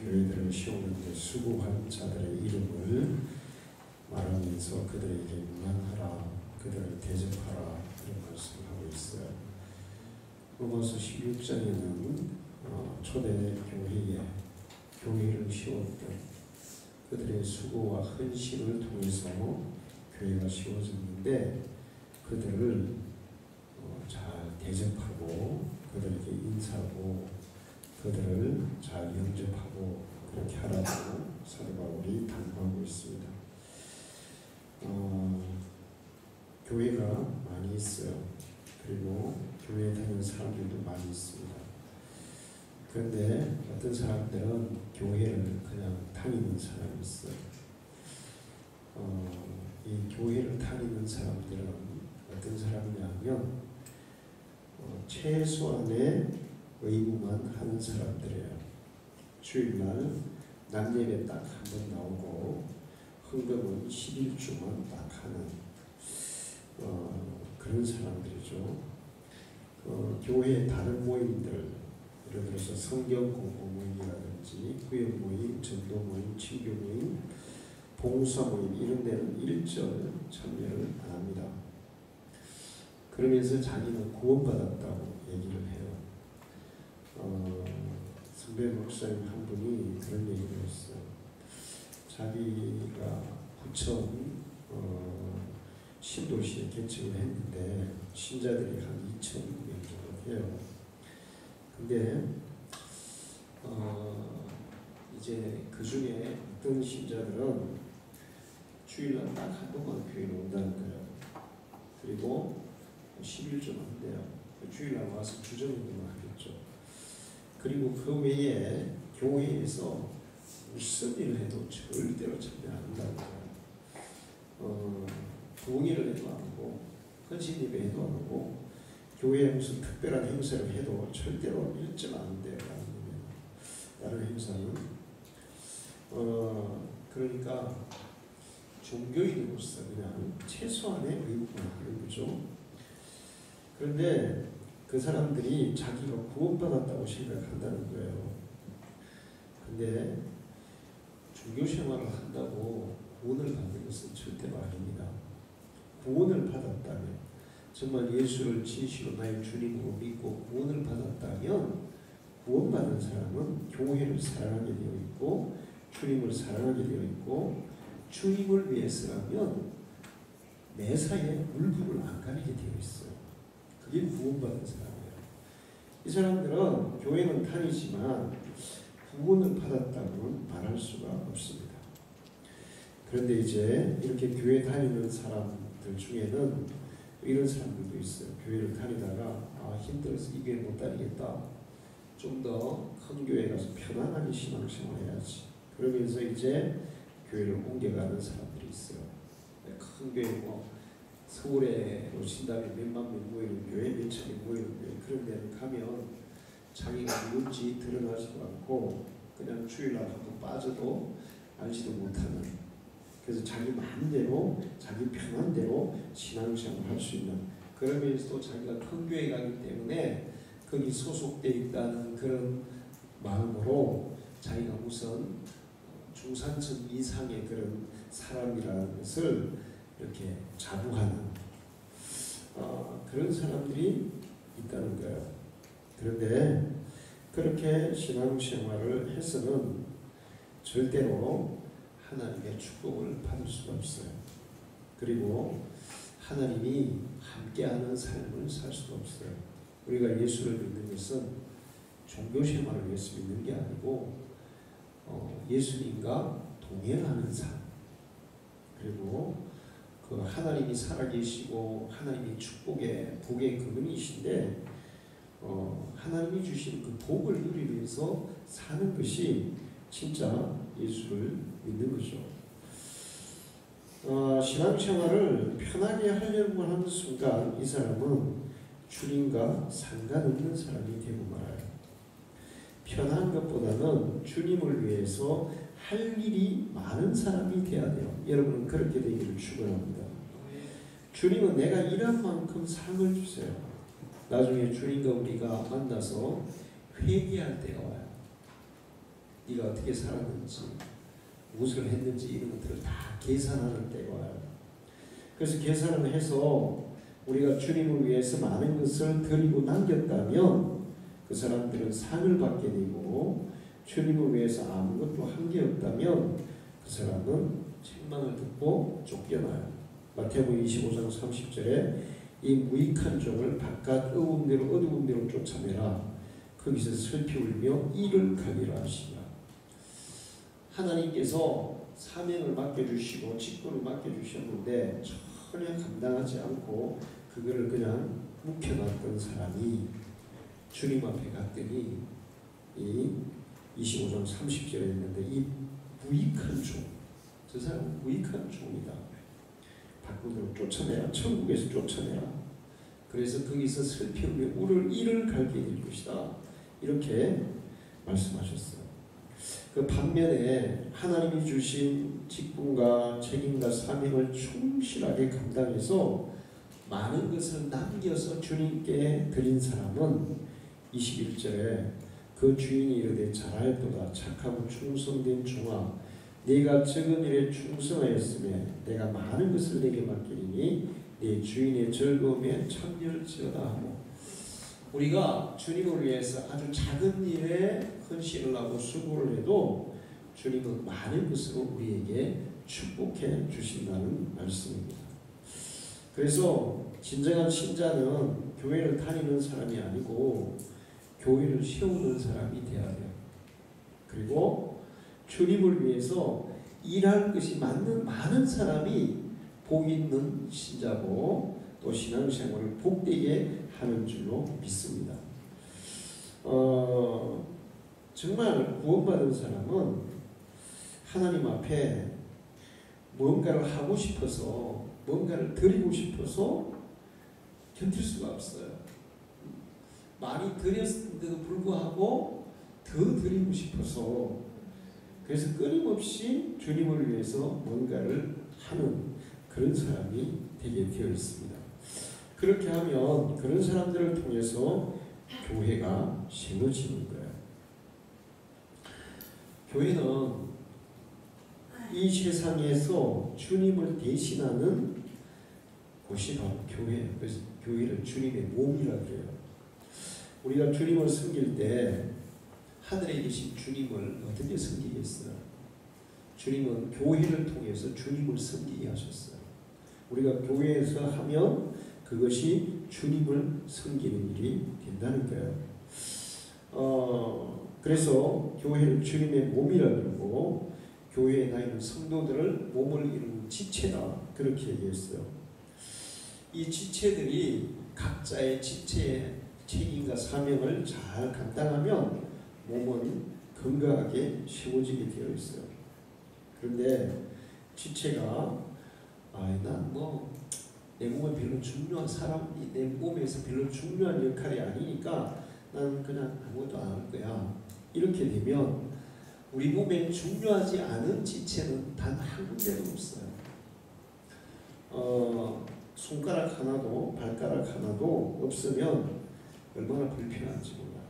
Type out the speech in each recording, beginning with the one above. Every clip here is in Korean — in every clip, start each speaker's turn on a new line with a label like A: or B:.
A: 교회들을 세우는데 수고한 자들의 이름을 말하면서 그들에게 명하라, 그들을 대접하라 이런 말씀을 하고 있어요. 로마서 16장에는 초대 교회에 교회를 세웠던 그들의 수고와 헌신을 통해서 교회가 세워졌는데 그들을 잘 대접하고 그들에게 인사하고 그들을 잘 영접하고 그렇게 하라고 사도 바울이 당부하고 있습니다. 교회가 많이 있어요. 그리고 교회에 다니는 사람들도 많이 있습니다. 그런데 어떤 사람들은 교회를 그냥 다니는 사람이 있어요. 이 교회를 다니는 사람들은 어떤 사람이냐면 최소한의 의무만 하는 사람들이에요. 주일날 남예배 딱 한 번 나오고 헌금은 11주만 딱 하는 그런 사람들이죠. 교회의 다른 모임들, 예를 들어서 성경 공부 모임이라든지 구역 모임, 전도 모임, 친교 모임, 봉사 모임 이런 데는 일절 참여를 안 합니다. 그러면서 자기는 구원받았다고 얘기를 해요. 선배 목사님 한 분이 그런 얘기를 했어요. 자기가 부천 신도시에 개척을 했는데 신자들이 한 2,000명 정도 돼요. 근데 이제 그 중에 어떤 신자들은 주일날 딱 한 번만 교회에 온다는 거예요. 그리고 11조만 한대요. 주일날 와서 주정운동을 하겠죠. 그리고 그 외에 교회에서 무슨 일을 해도 절대로 참여 안 한다는 거예요. 부흥회를 해도 안 하고 헌신예배 해도 안 하고 교회에 무슨 특별한 행사를 해도 절대로 일절 안 한대요. 다른 행사는 그러니까 종교인으로서 그냥 최소한의 의무만 하는 거죠. 그런데 그 사람들이 자기가 구원받았다고 생각한다는 거예요. 근데 종교 생활을 한다고 구원을 받는 것은 절대로 아닙니다. 구원을 받았다면, 정말 예수를 진실로 나의 주님으로 믿고 구원을 받았다면 구원받은 사람은 교회를 사랑하게 되어 있고 주님을 사랑하게 되어 있고 주님을 위해서라면 매사에 물불을 안 가리게 되어 있어요. 그게 구원받은 사람이에요. 이 사람들은 교회는 다니지만 구원을 받았다고는 말할 수가 없습니다. 그런데 이제 이렇게 교회 다니는 사람들 중에는 이런 사람들도 있어요. 교회를 다니다가 힘들어서 이 교회 못 다니겠다. 좀 더 큰 교회 가서 편안하게 신앙생활 해야지. 그러면서 이제 교회를 옮겨가는 사람들이 있어요. 큰 교회 서울에 오신다면 몇만 명 모이는 교회, 몇천 명 모이는 교회 그런 데는 가면 자기가 누군지 드러나지도 않고 그냥 주일날 한번 빠져도 알지도 못하는, 그래서 자기 마음대로 자기 편한 대로 신앙생활을 할 수 있는, 그러면서도 자기가 큰 교회 가기 때문에 거기 소속되어 있다는 그런 마음으로 자기가 우선 중산층 이상의 그런 사람이라는 것을 이렇게 자부하는 그런 사람들이 있다는 거예요. 그런데 그렇게 신앙생활을 해서는 절대로 하나님의 축복을 받을 수가 없어요. 그리고 하나님이 함께하는 삶을 살 수가 없어요. 우리가 예수를 믿는 것은 종교생활을 위해서 믿는 게 아니고 예수님과 동행하는 삶, 그리고 그 하나님이 살아계시고 하나님이 축복의 복의 그분이신데 하나님이 주신 그 복을 누리기 위해서 사는 것이 진짜 예수를 믿는 거죠. 신앙생활을 편하게 하려고 하는 순간 이 사람은 주님과 상관없는 사람이 되고 말아요. 편한 것보다는 주님을 위해서 할 일이 많은 사람이 돼야 돼요. 여러분은 그렇게 되기를 축원합니다. 주님은 내가 일한 만큼 상을 주세요. 나중에 주님과 우리가 만나서 회개할 때가 와요. 네가 어떻게 살았는지, 무엇을 했는지 이런 것들을 다 계산하는 때가 와요. 그래서 계산을 해서 우리가 주님을 위해서 많은 것을 드리고 남겼다면 그 사람들은 상을 받게 되고, 주님을 위해서 아무것도 한 게 없다면 그 사람은 책망을 듣고 쫓겨나요. 마태복음 25장 30절에 이 무익한 종을 바깥 어두운 데로 쫓아내라. 거기서 슬피 울며 이를 갈리라 하시니라. 하나님께서 사명을 맡겨주시고 직분을 맡겨주셨는데 전혀 감당하지 않고 그거를 그냥 묵혀놨던 사람이 주님 앞에 갔더니 이 25장 30절에 있는데 이 무익한 종, 저 사람은 무익한 종이다. 밖으로 쫓아내라. 천국에서 쫓아내라. 그래서 거기서 슬피 울며 이를 갈게 될 것이다. 이렇게 말씀하셨어요. 그 반면에 하나님이 주신 직분과 책임과 사명을 충실하게 감당해서 많은 것을 남겨서 주님께 드린 사람은 21절에 그 주인이 이르되 잘하였도다. 착하고 충성된 종아, 네가 적은 일에 충성하였으며 내가 많은 것을 내게 맡기리니 네 주인의 즐거움에 참여할지어다 하고, 우리가 주님을 위해서 아주 작은 일에 헌신을 하고 수고를 해도 주님은 많은 것으로 우리에게 축복해 주신다는 말씀입니다. 그래서 진정한 신자는 교회를 다니는 사람이 아니고 교회를 세우는 사람이 되어야 돼요. 그리고 주님을 위해서 일할 것이 맞는 많은 사람이 복 있는 신자고 또 신앙생활을 복되게 하는 줄로 믿습니다. 정말 구원받은 사람은 하나님 앞에 뭔가를 하고 싶어서, 뭔가를 드리고 싶어서 견딜 수가 없어요. 많이 드렸는데도 불구하고 더 드리고 싶어서, 그래서 끊임없이 주님을 위해서 뭔가를 하는 그런 사람이 되게 되어 있습니다. 그렇게 하면 그런 사람들을 통해서 교회가 세워지는 거예요. 교회는 이 세상에서 주님을 대신하는 곳이 바로 교회예요. 그래서 교회를 주님의 몸이라고 해요. 우리가 주님을 섬길 때 하늘에 계신 주님을 어떻게 섬기겠어요? 주님은 교회를 통해서 주님을 섬기게 하셨어요. 우리가 교회에서 하면 그것이 주님을 섬기는 일이 된다는 거예요. 그래서 교회를 주님의 몸이라고 그러고 교회에 다니는 성도들을 몸을 이루는 지체다, 그렇게 얘기했어요. 이 지체들이 각자의 지체의 책임과 사명을 잘 감당하면 몸은 건강하게 세워지게 되어 있어요. 그런데 지체가 내 몸에 별로 중요한 사람이 내 몸에서 별로 중요한 역할이 아니니까 나는 그냥 아무것도 안 할 거야, 이렇게 되면 우리 몸에 중요하지 않은 지체는 단 한 군데도 없어요. 손가락 하나도 발가락 하나도 없으면 얼마나 불편한지 몰라요.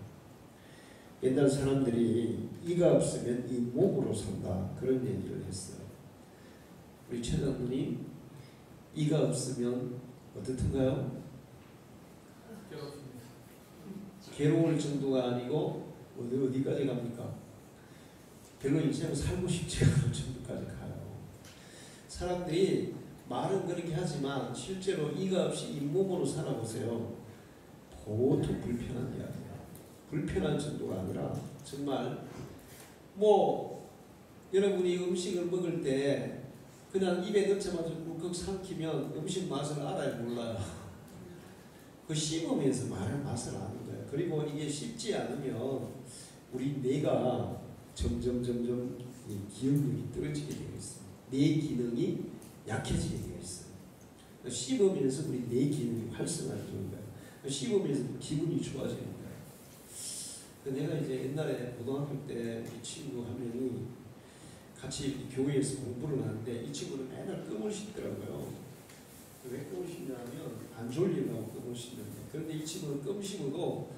A: 옛날 사람들이 이가 없으면 이 몸으로 산다, 그런 얘기를 했어요. 우리 최 장로님, 이가 없으면 어떻든가요? 괴로울 정도가 아니고 어디까지 갑니까? 별로 인생을 살고 싶지 않을 정도까지 가요. 사람들이 말은 그렇게 하지만 실제로 이가 없이 잇몸으로 살아보세요. 보통 불편한 이야기야. 불편한 정도가 아니라 정말 여러분이 음식을 먹을 때 그냥 입에 넣자마자 꿀꺽 삼키면 음식 맛을 알아요, 몰라요? 그 씹으면서 맛을 아는 거예요. 그리고 이게 씹지 않으면 우리 뇌가 점점 이 기억력이 떨어지게 되어 있어요. 뇌 기능이 약해지게 되어 있어요. 씹으면서 우리 뇌 기능이 활성화되는 거예요. 씹으면서 기분이 좋아지는 거예요. 내가 이제 옛날에 고등학교 때 우리 친구 한 명이 같이 교회에서 공부를 하는데 이 친구는 맨날 껌을 씹더라고요. 왜 껌을 씹냐면 안 졸리려고 껌을 씹는데, 그런데 이 친구는 껌 씹어도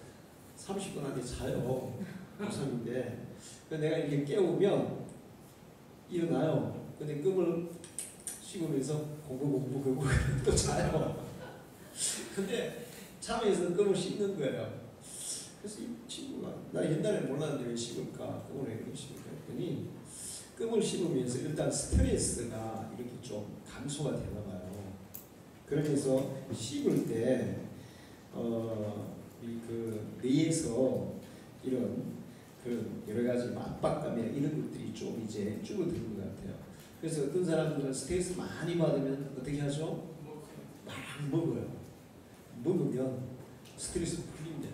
A: 30분 안에 자요. 고3인데 내가 이렇게 깨우면 일어나요. 근데 꿈을 씹으면서 공부 또 자요. 근데 잠에서 꿈을 씹는 거예요. 그래서 이 친구가 나 옛날에 몰랐는데 왜 씹을까? 꿈을 왜 그렇게 씹을까 했더니 꿈을 씹으면서 일단 스트레스가 이렇게 좀 감소가 되나 봐요. 그러면서 씹을 때 그 뇌에서 이런 그런 여러 가지 압박감이나 이런 것들이 좀 이제 줄어드는 것 같아요. 그래서 어떤 사람들은 스트레스 많이 받으면 어떻게 하죠? 막 먹어요. 먹으면 스트레스 풀린대요.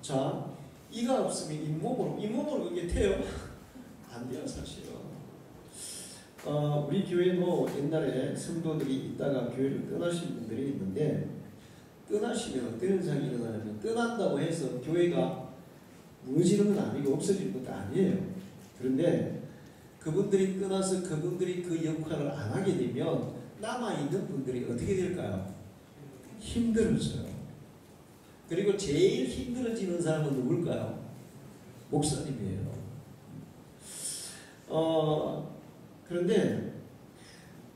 A: 자, 이가 없으면 잇몸으로 그게 돼요? 안 돼요, 사실은. 우리 교회도 옛날에 성도들이 있다가 교회를 떠나신 분들이 있는데, 떠나시면 어떤 현상이 일어나냐면, 떠난다고 해서 교회가 무너지는 건 아니고 없어지는 것도 아니에요. 그런데 그분들이 떠나서 그분들이 그 역할을 안 하게 되면 남아있는 분들이 어떻게 될까요? 힘들어져요. 그리고 제일 힘들어지는 사람은 누굴까요? 목사님이에요. 그런데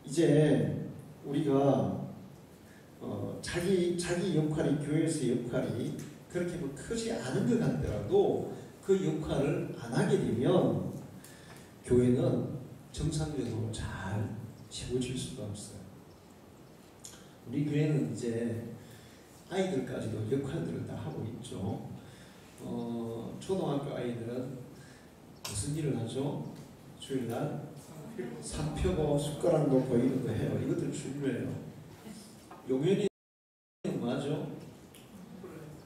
A: 이제 우리가 자기 역할이 교회에서 역할이 그렇게 뭐 크지 않은 것 같더라도 그 역할을 안 하게 되면 교회는 정상적으로 잘 채워질 수가 없어요. 우리 교회는 이제 아이들까지도 역할들을 다 하고 있죠. 초등학교 아이들은 무슨 일을 하죠? 주일날 상 펴고 숟가락 놓고 이런 거 해요. 이것들 중요해요. 용현이는 뭐하죠?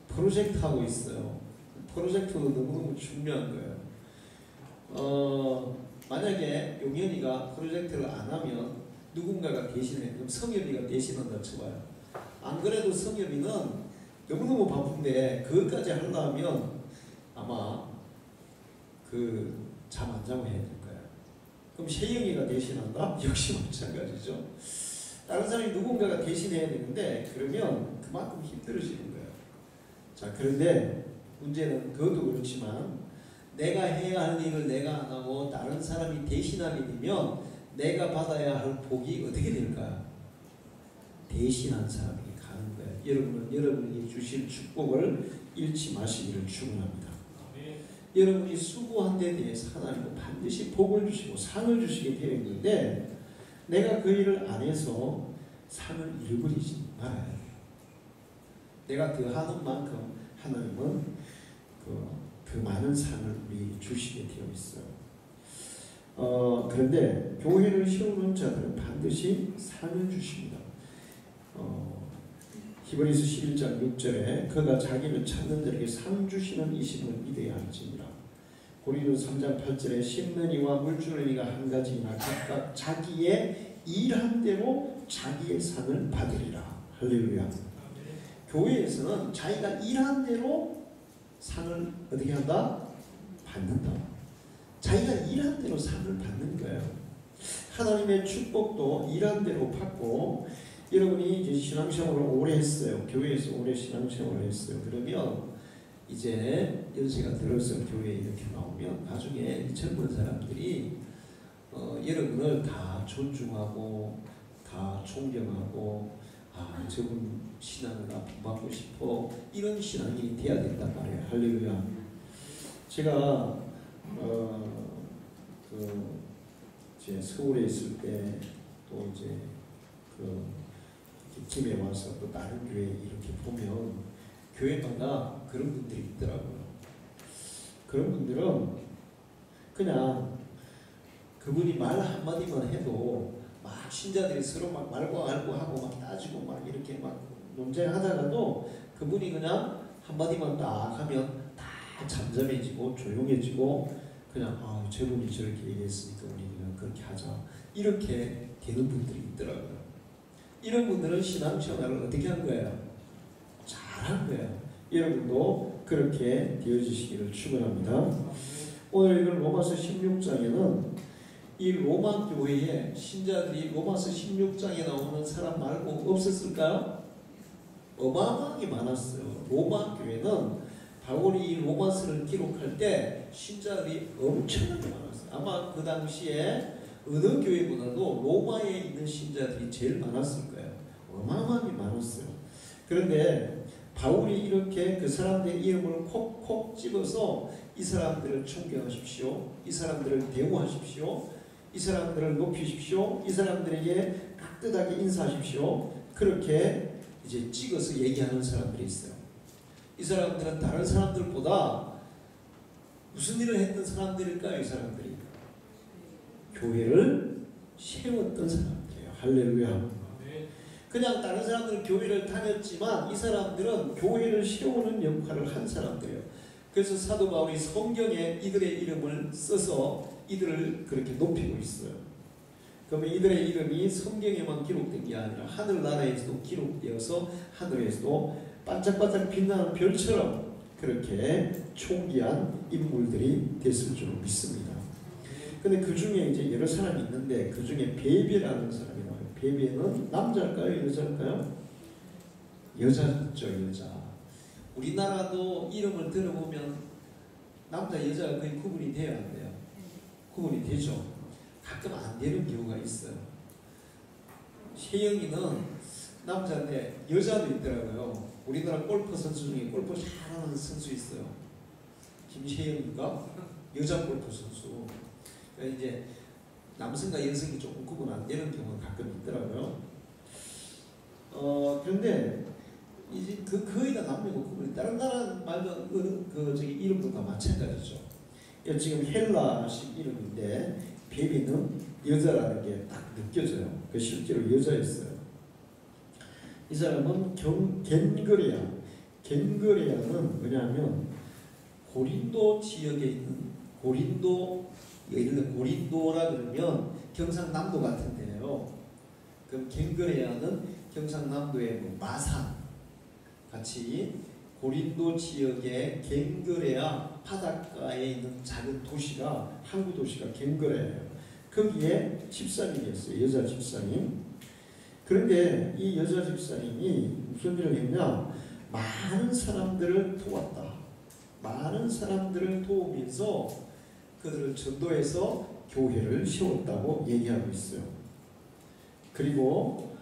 A: 프로젝트 하고 있어요. 프로젝트도 너무너무 중요한 거예요. 만약에 용현이가 프로젝트를 안 하면 누군가가 대신해. 그럼 성엽이가 대신한다 쳐봐요. 안 그래도 성엽이는 너무너무 바쁜데 그것까지 하려면 아마 잠 안 자고 해야 될 거야. 그럼 세영이가 대신한다? 역시 마찬가지죠. 다른 사람이 누군가가 대신해야 되는데 그러면 그만큼 힘들어지는 거예요. 자, 그런데 문제는 그것도 그렇지만 내가 해야 할 일을 내가 안 하고 다른 사람이 대신하게 되면 내가 받아야 할 복이 어떻게 될까요? 대신한 사람에게 가는 거예요. 여러분은 여러분이 주실 축복을 잃지 마시기를 축원합니다. 여러분이 수고한 데 대해서 하나님은 반드시 복을 주시고 상을 주시게 되어 있는데 내가 그 일을 안 해서 상을 잃어버리지 말아야 해요. 내가 더 하는 만큼 하나님은 그 많은 상을 우리 주시게 되어 있어요. 그런데 교회를 세우는 자들은 반드시 상을 주십니다. 히브리서 11장 6절에 그가 자기를 찾는 자에게 상 주시는 이심을 믿어야 할지니라. 고린도서 3장 8절에 심는 이와 물 주는 이가 한 가지이나 각각 자기의 일한 대로 자기의 상을 받으리라. 할렐루야. 교회에서는 자기가 일한 대로 상을 어떻게 한다? 받는다. 자기가 일한 대로 상을 받는 거예요. 하나님의 축복도 일한 대로 받고, 여러분이 이제 신앙생활을 오래 했어요. 교회에서 오래 신앙생활을 했어요. 그러면 이제 연세가 들어서 교회에 이렇게 나오면 나중에 젊은 사람들이 여러분을 다 존중하고 다 존경하고 저분 신앙을 나 본받고 싶어, 이런 신앙이 돼야 된단 말이에요. 할렐루야. 제가 이제 서울에 있을 때 또 이제 김에 와서 또 다른 교회 이렇게 보면 교회마다 그런 분들이 있더라고요. 그런 분들은 그냥 그분이 말 한마디만 해도 막 신자들이 서로 막 말고 알고 하고 막 따지고 막 이렇게 막 논쟁하다가도 그분이 그냥 한마디만 딱 하면 다 잠잠해지고 조용해지고 그냥 저분이 저렇게 얘기했으니까 우리 그냥 그렇게 하자, 이렇게 되는 분들이 있더라고요. 이런 분들은 신앙생활을 어떻게 한 거예요? 잘한 거예요. 여러분도 그렇게 되어주시기를 축원합니다. 오늘 읽은 로마서 16장에는 이 로마 교회에 신자들이 로마서 16장에 나오는 사람 말고 없었을까요? 어마어마하게 많았어요. 로마 교회는 바울이 이 로마서를 기록할 때 신자들이 엄청나게 많았어요. 아마 그 당시에 어느 교회보다도 로마에 있는 신자들이 제일 많았을 거예요. 어마어마하게 많았어요. 그런데 바울이 이렇게 그 사람들의 이름을 콕콕 집어서 이 사람들을 존경하십시오. 이 사람들을 대우하십시오. 이 사람들을 높이십시오. 이 사람들에게 깍듯하게 인사하십시오. 그렇게 이제 찍어서 얘기하는 사람들이 있어요. 이 사람들은 다른 사람들보다 무슨 일을 했던 사람들일까요? 이 사람들이 교회를 세웠던 사람들이에요. 할렐루야. 그냥 다른 사람들은 교회를 다녔지만 이 사람들은 교회를 세우는 역할을 한 사람들이에요. 그래서 사도 바울이 성경에 이들의 이름을 써서 이들을 그렇게 높이고 있어요. 그러면 이들의 이름이 성경에만 기록된 게 아니라 하늘나라에서도 기록되어서 하늘에서도 반짝반짝 빛나는 별처럼 그렇게 존귀한 인물들이 됐을 줄 믿습니다. 근데 그 중에 이제 여러 사람이 있는데 그 중에 베베라는 사람이 나와요. 베베는 남자일까요? 여자일까요? 여자죠, 여자. 우리나라도 이름을 들어보면 남자, 여자가 거의 구분이 돼야 안 돼요. 구분이 되죠. 가끔 안 되는 경우가 있어요. 세영이는 남자인데 여자도 있더라고요. 우리나라 골프 선수 중에 골프 잘하는 선수 있어요. 김세영인가? 여자 골프 선수. 그러니까 이제 남성과 여성이 조금 구분 안 되는 경우가 가끔 있더라고요. 그런데 이제 거의 다 남녀고 구분이 다른 나라 말도 저기 이름도 다 마찬가지죠. 지금 헬라식 이름인데 베비는 여자라는 게 딱 느껴져요. 그 실제로 여자였어요. 이 사람은 겐그레아. 겐그레아는 뭐냐면 고린도 지역에 있는 고린도, 예를 들어 고린도라 그러면 경상남도 같은 데예요. 그럼 겐그레아는 경상남도의 뭐 마산 같이 고린도 지역의 겐그레아 바닷가에 있는 작은 도시가 항구 도시가 겐그레아예요. 거기에 집사님이었어요. 여자 집사님. 그런데 이 여자 집사님이 무슨 일을 했냐? 많은 사람들을 도왔다. 많은 사람들을 도우면서 그들을 전도해서 교회를 세웠다고 얘기하고 있어요. 그리고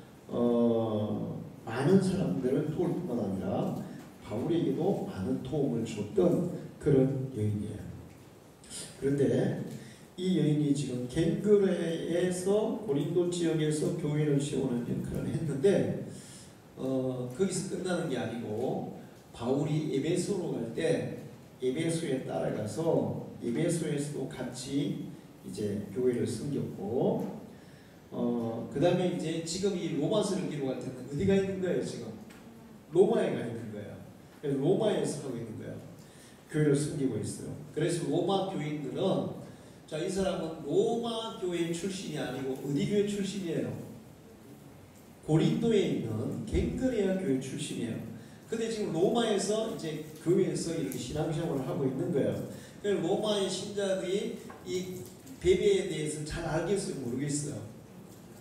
A: 많은 사람들을 도울 뿐만 아니라 바울에게도 많은 도움을 줬던 그런 여인이에요. 그런데 이 여인이 지금 겐그레에서 고린도 지역에서 교회를 세우는 역할을 했는데 거기서 끝나는 게 아니고 바울이 에베소로 갈 때 에베소에 따라가서 에베소에서도 같이 이제 교회를 섬겼고 그 다음에 이제 지금 이 로마서를 기록할 때는 어디가 있는 거예요? 지금 로마에 가 있는 거예요. 그래서 로마에서 하고 있는 거예요. 교회를 섬기고 있어요. 그래서 로마 교인들은 자, 이 사람은 로마 교회 출신이 아니고 어디 교회 출신이에요? 고린도에 있는 겐그레아 교회 출신이에요. 근데 지금 로마에서 이제 교회에서 이렇게 신앙생활을 하고 있는 거예요. 그래서 로마의 신자들이 이 베베에 대해서 잘 알겠어요? 모르겠어요?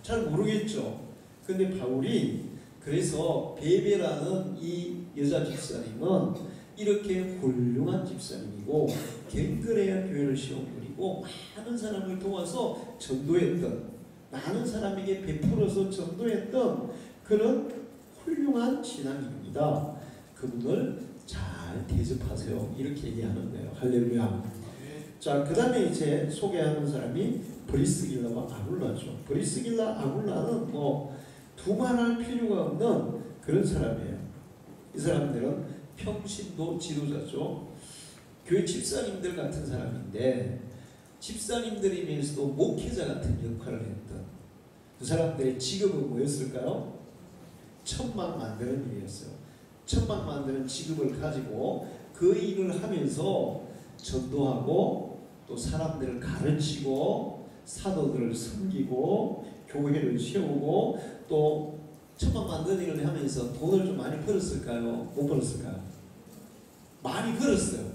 A: 잘 모르겠죠. 근데 바울이 그래서 베베라는 이 여자 집사님은 이렇게 훌륭한 집사님이고 겐그레아 교회를 세우고 많은 사람을 도와서 전도했던, 많은 사람에게 베풀어서 전도했던 그런 훌륭한 신앙인입니다. 그분을 잘 대접하세요. 이렇게 얘기하는 거예요. 할렐루야. 자, 그 다음에 이제 소개하는 사람이 브리스길라와 아굴라죠. 브리스길라, 아굴라는 뭐 두말할 필요가 없는 그런 사람이에요. 이 사람들은 평신도 지도자죠. 교회 집사님들 같은 사람인데 집사님들이면서도 목회자 같은 역할을 했던 그 사람들의 직업은 뭐였을까요? 천막 만드는 일이었어요. 천막 만드는 직업을 가지고 그 일을 하면서 전도하고 또 사람들을 가르치고 사도들을 섬기고 교회를 세우고 또 천막 만드는 일을 하면서 돈을 좀 많이 벌었을까요? 못 벌었을까요? 많이 벌었어요.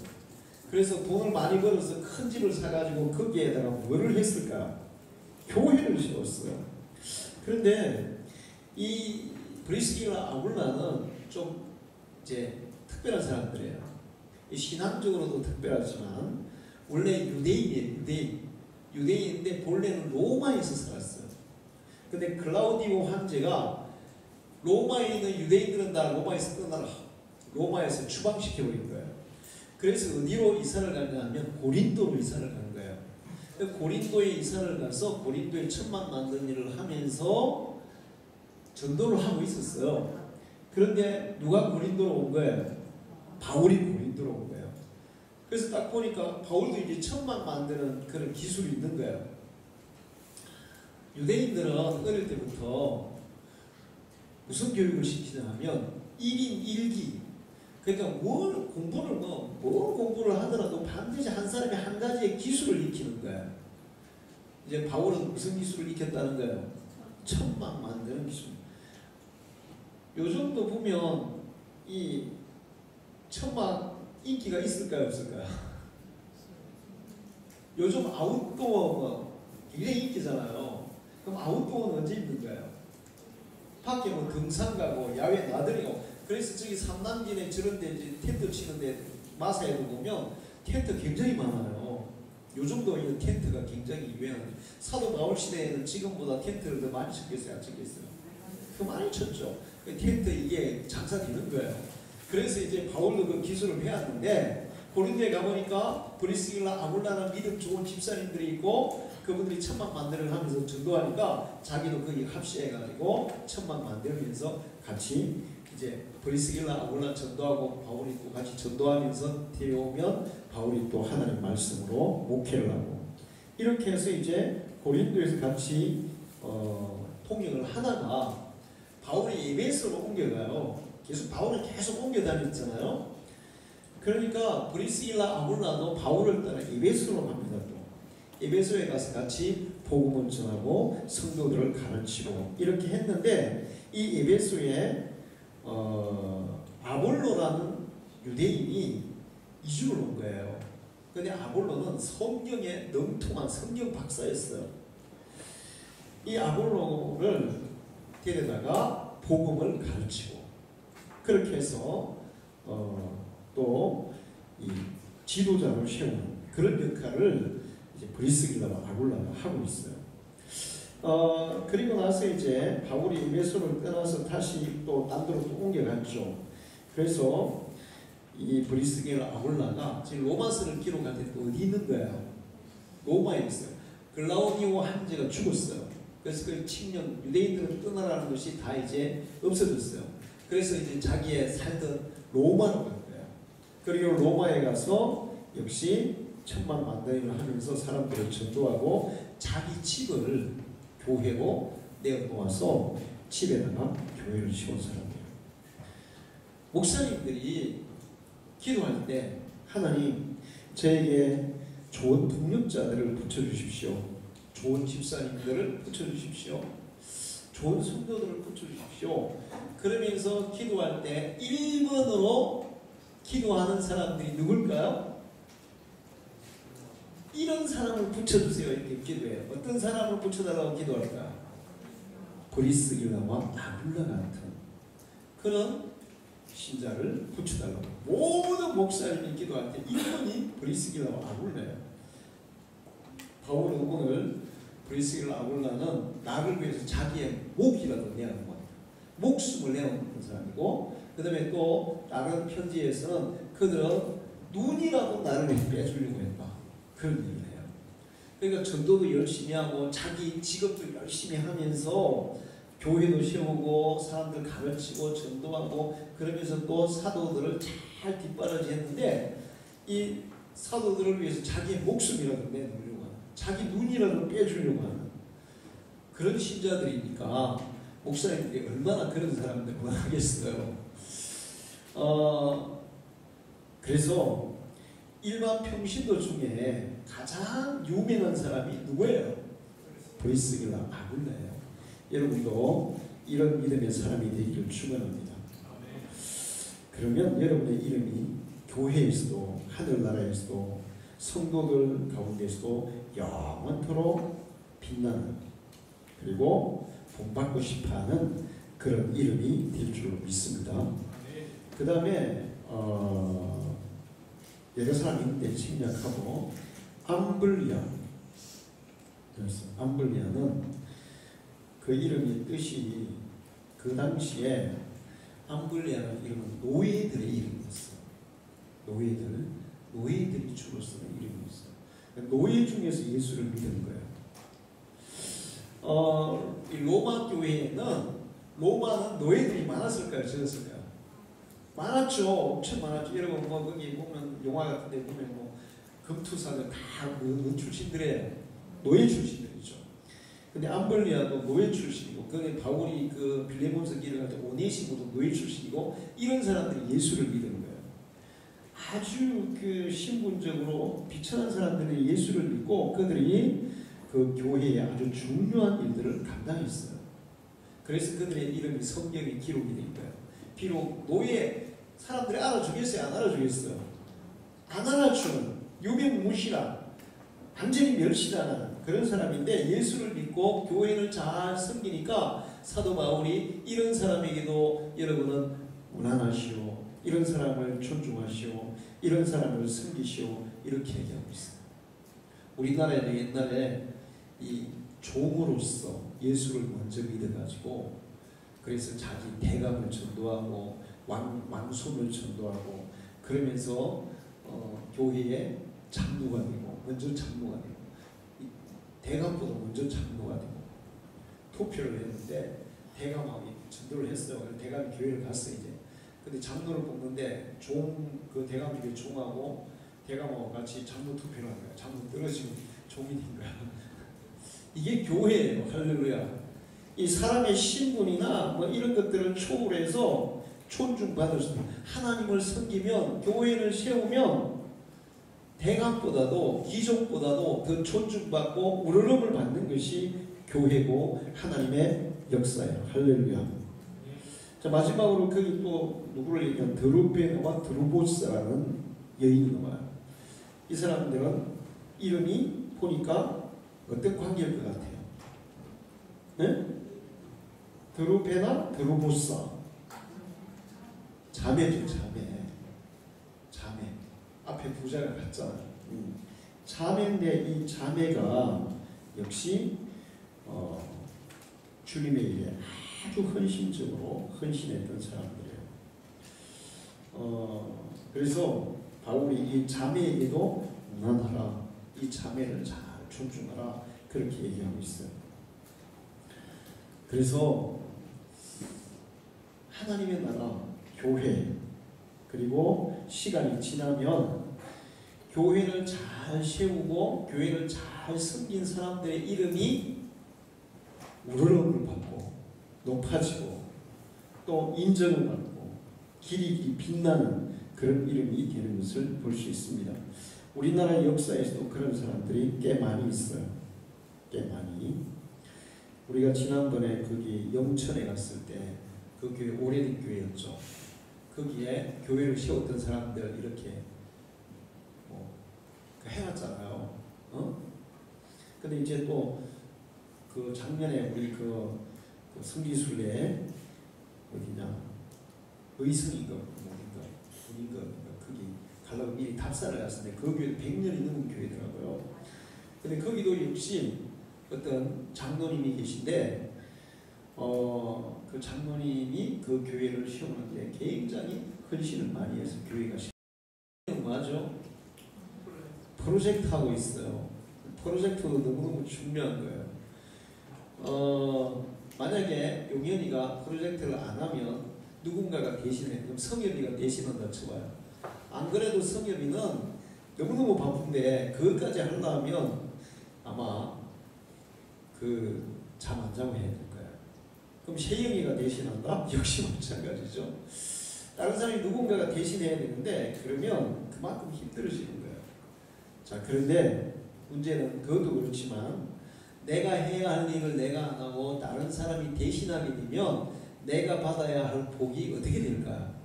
A: 그래서 돈을 많이 벌어서 큰 집을 사가지고 거기에다가 뭐를 했을까? 교회를 세웠어요. 그런데 이 브리스길라 아굴라는 좀 이제 특별한 사람들이에요. 신앙적으로도 특별하지만 원래 유대인이에요. 유대인인데 본래는 로마에서 살았어요. 근데 클라우디오 황제가 로마에 있는 유대인들은 다 로마에서 떠나라, 로마에서 추방시켜버린 거예요. 그래서 어디로 이사를 가냐면 고린도로 이사를 가는 거예요. 고린도에 이사를 가서 고린도에 천막 만드는 일을 하면서 전도를 하고 있었어요. 그런데 누가 고린도로 온 거예요? 바울이 고린도로 온 거예요. 그래서 딱 보니까 바울도 이제 천막 만드는 그런 기술이 있는 거예요. 유대인들은 어릴 때부터 무슨 교육을 시키냐면 1인 1기, 그러니까 뭘 공부를 하더라도 반드시 한 사람이 한 가지의 기술을 익히는 거예요. 이제 바울은 무슨 기술을 익혔다는 거예요? 천막 만드는 기술. 요즘도 보면 이 천막 인기가 있을까요, 없을까요? 요즘 아웃도어 굉장히 인기잖아요. 그럼 아웃도어는 언제 있는 거예요? 밖에 뭐 등산 가고 야외 나들이고, 그래서 저기 삼남진에 저런 데 텐트 치는데 마사에도 보면 텐트 굉장히 많아요. 요즘도 이 텐트가 굉장히 유행합니다. 사도 바울 시대에는 지금보다 텐트를 더 많이 쳤겠어요, 안 쳤겠어요? 더 많이 쳤죠. 텐트 이게 장사되는 거예요. 그래서 이제 바울도 그 기술을 배웠는데 고린도에 가보니까 브리스길라 아굴라라는 믿음 좋은 집사님들이 있고 그분들이 천막 만들을 하면서 전도하니까 자기도 거기 합시해가지고 천막 만들면서 같이 이제 브리스길라 아굴라 전도하고 바울이 또 같이 전도하면서 데려오면 바울이 또 하나님 말씀으로 목회를 하고, 이렇게 해서 이제 고린도에서 같이 통역을 하다가 바울이 에베소로 옮겨가요. 바울은 계속 옮겨 다녔잖아요. 그러니까 브리스길라 아굴라도 바울을 따라 에베소로 갑니다. 또 에베소에 가서 같이 복음을 전하고 성도들을 가르치고 이렇게 했는데, 이 에베소에 아볼로라는 유대인이 이주를 온 거예요. 근데 아볼로는 성경에 능통한 성경 박사였어요. 이 아볼로를 데려다가 복음을 가르치고, 그렇게 해서 또 이 지도자를 세우는 그런 역할을 이제 브리스길라와 아굴라가 하고 있어요. 그리고 나서 이제 바울이 에베소를 떠나서 다시 또 딴 데로 또 옮겨갔죠. 그래서 이 브리스길라 아굴라가 지금 로마서를 기록할 때 또 어디 있는 거예요? 로마에 있어요. 글라우디오 황제가 죽었어요. 그래서 그 칙령 유대인들은 떠나라는 것이 다 이제 없어졌어요. 그래서 이제 자기의 살던 로마로 간 거예요. 그리고 로마에 가서 역시 천막 만들기를 하면서 사람들을 전도하고 자기 집을 교회로 내어놓아서 집에다가 교회를 세운 사람이에요. 목사님들이 기도할 때 하나님 저에게 좋은 동력자들을 붙여주십시오. 좋은 집사님들을 붙여주십시오. 좋은 성도들을 붙여주십시오. 그러면서 기도할 때 1번으로 기도하는 사람들이 누굴까요? 이런 사람을 붙여주세요. 이렇게 기도해요. 어떤 사람을 붙여달라고 기도할까? 브리스길라와 아굴라 같은 그런 신자를 붙여달라고. 모든 목사님이 기도할 때 1번이 브리스길라와 아굴라예요. 바울은 오늘 브리스길라 아굴라는 나를 위해서 자기의 목이라도 내어놓은 거예요. 목숨을 내어놓은 사람이고, 그 다음에 또 다른 편지에서는 그들은 눈이라도 나를 빼주려고 했다, 그런 얘기를 해요. 그러니까 전도도 열심히 하고 자기 직업도 열심히 하면서 교회도 세우고 사람들 가르치고 전도하고 그러면서 또 사도들을 잘 뒷바라지 했는데, 이 사도들을 위해서 자기의 목숨이라도 내놓으려고 하는, 자기 눈이라도 빼주려고 하는 그런 신자들이니까 목사님들이 얼마나 그런 사람들 원하겠어요. 그래서 일반 평신도 중에 가장 유명한 사람이 누구예요? 브리스길라 아굴라예요. 여러분도 이런 믿음의 사람이 되기를 축원합니다. 그러면 여러분의 이름이 교회에서도 하늘나라에서도 성도들 가운데서도 영원토록 빛나는, 그리고 본받고 싶어하는 그런 이름이 될 줄로 믿습니다. 그 다음에 여러 사람이 있는데 생략하고 암블리아. 그래서 암블리아는 그 이름의 뜻이 그 당시에 암블리아라는 이름은 노예들의 이름이었어요. 노예들이 주로 쓰는 이름이었어요. 노예 중에서 예수를 믿은 거예요. 이 로마 교회에는 로마는 노예들이 많았을까요? 적었을까요? 많았죠. 엄청 많았죠. 여러분 뭐 거기 보면 영화 같은데 보면 뭐 금투사들 다 그 출신들이에요. 노예 출신들이죠. 근데 암블리아도 노예 출신이고, 거기 바울이 그 빌레몬서 길을 갈 때 오네시모도 노예 출신이고, 이런 사람들이 예수를 믿은 거예요. 아주 그 신분적으로 비천한 사람들이 예수를 믿고 그들이 그 교회에 아주 중요한 일들을 감당했어요. 그래서 그들의 이름이 성경에 기록이 된 거예요. 비록 노예 사람들이 알아주겠어요? 안 알아주겠어요? 안 알아주는 유명무실한 완전히 멸시당하는 그런 사람인데, 예수를 믿고 교회를 잘 섬기니까 사도 바울이 이런 사람에게도 여러분은 무난하시오, 이런 사람을 존중하시오, 이런 사람을 섬기시오, 이렇게 얘기하고 있어요. 우리나라에는 옛날에 이 종으로서 예수를 먼저 믿어가지고, 그래서 자기 대감을 전도하고 왕손을 전도하고 그러면서 교회에 장로가 되고, 먼저 장로가 되고, 대감보다 먼저 장로가 되고, 투표를 했는데 대감하고 전도를 했어요. 그래서 대감이 교회를 갔어 이제. 근데 장로를 뽑는데 그 대감 중에 종하고 대감하고 같이 장로 투표를 한 거야. 장로 떨어지면 종이 된 거야. 이게 교회예요. 할렐루야. 이 사람의 신분이나 뭐 이런 것들을 초월해서 존중받을 수 있는, 하나님을 섬기면, 교회를 세우면 대감보다도 귀족보다도 더 존중받고 우러름을 받는 것이 교회고 하나님의 역사예요. 할렐루야. 자, 마지막으로 거기 또 누구를 얘기하면 드루베나와 드루보스라는 여인이 나와요. 이 사람들은 이름이 보니까 어떤 관계일 것 같아요? 네? 드루베나 드루보사. 자매죠, 자매. 앞에 부자가 같잖아요. 자매인데 이 자매가 역시 주님의 일에 아주 헌신적으로 헌신했던 사람들이에요. 그래서 바울이 이 자매에게도 무난하라, 이 자매를 잘 존중하라, 그렇게 얘기하고 있어요. 그래서 하나님의 나라, 교회, 그리고 시간이 지나면 교회를 잘 세우고 교회를 잘 섬긴 사람들의 이름이 우러름을 받고 높아지고 또 인정을 받고 길이 빛나는 그런 이름이 되는 것을 볼 수 있습니다. 우리나라 역사에서도 그런 사람들이 꽤 많이 있어요. 꽤 많이. 우리가 지난번에 거기 영천에 갔을 때 그 교회 오래된 교회였죠. 거기에 교회를 세웠던 사람들 이렇게 해왔잖아요. 근데 이제 또 그 작년에 우리 그 성지순례 어디냐 의성인가 군인가 거기 가려고 미리 답사를 갔었는데 그 교회 100년이 넘은 교회더라고요. 근데 거기도 역시 어떤 장로님이 계신데 그 장로님이 그 교회를 세우는데 굉장히 헌신을 많이 해서 교회가 뭐하죠? 프로젝트 하고 있어요. 프로젝트도 너무너무 중요한 거예요. 만약에 용현이가 프로젝트를 안 하면 누군가가 대신해. 그럼 성엽이가 대신한다 쳐봐요. 안 그래도 성엽이는 너무너무 바쁜데 그것까지 하려면 아마 잠 안 자고 해야 될 거야. 그럼 세영이가 대신한다? 역시 마찬가지죠. 다른 사람이 누군가가 대신해야 되는데 그러면 그만큼 힘들어지는 거예요. 자, 그런데 문제는 그것도 그렇지만 내가 해야 할 일을 내가 안 하고 다른 사람이 대신하게 되면 내가 받아야 할 복이 어떻게 될까요?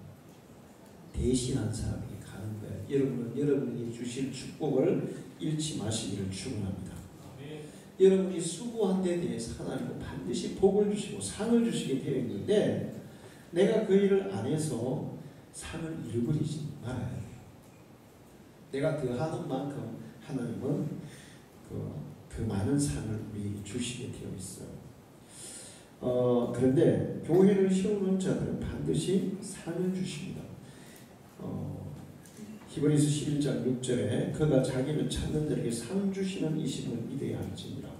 A: 대신한 사람에게 가는 거예요. 여러분은 여러분이 주실 축복을 잃지 마시기를 축원합니다. 여러분이 수고한 데 대해서 하나님은 반드시 복을 주시고 상을 주시게 되어 있는데 내가 그 일을 안 해서 상을 잃어버리지 말아야 돼요. 내가 더하는 만큼 하나님은 그 많은 상을 우리 주시게 되어 있어요. 그런데 교회를 세우는 자들은 반드시 상을 주십니다. 히브리서 11장 6절에 그가 자기를 찾는 자에게 상 주시는 이심을 믿어야 할지니라.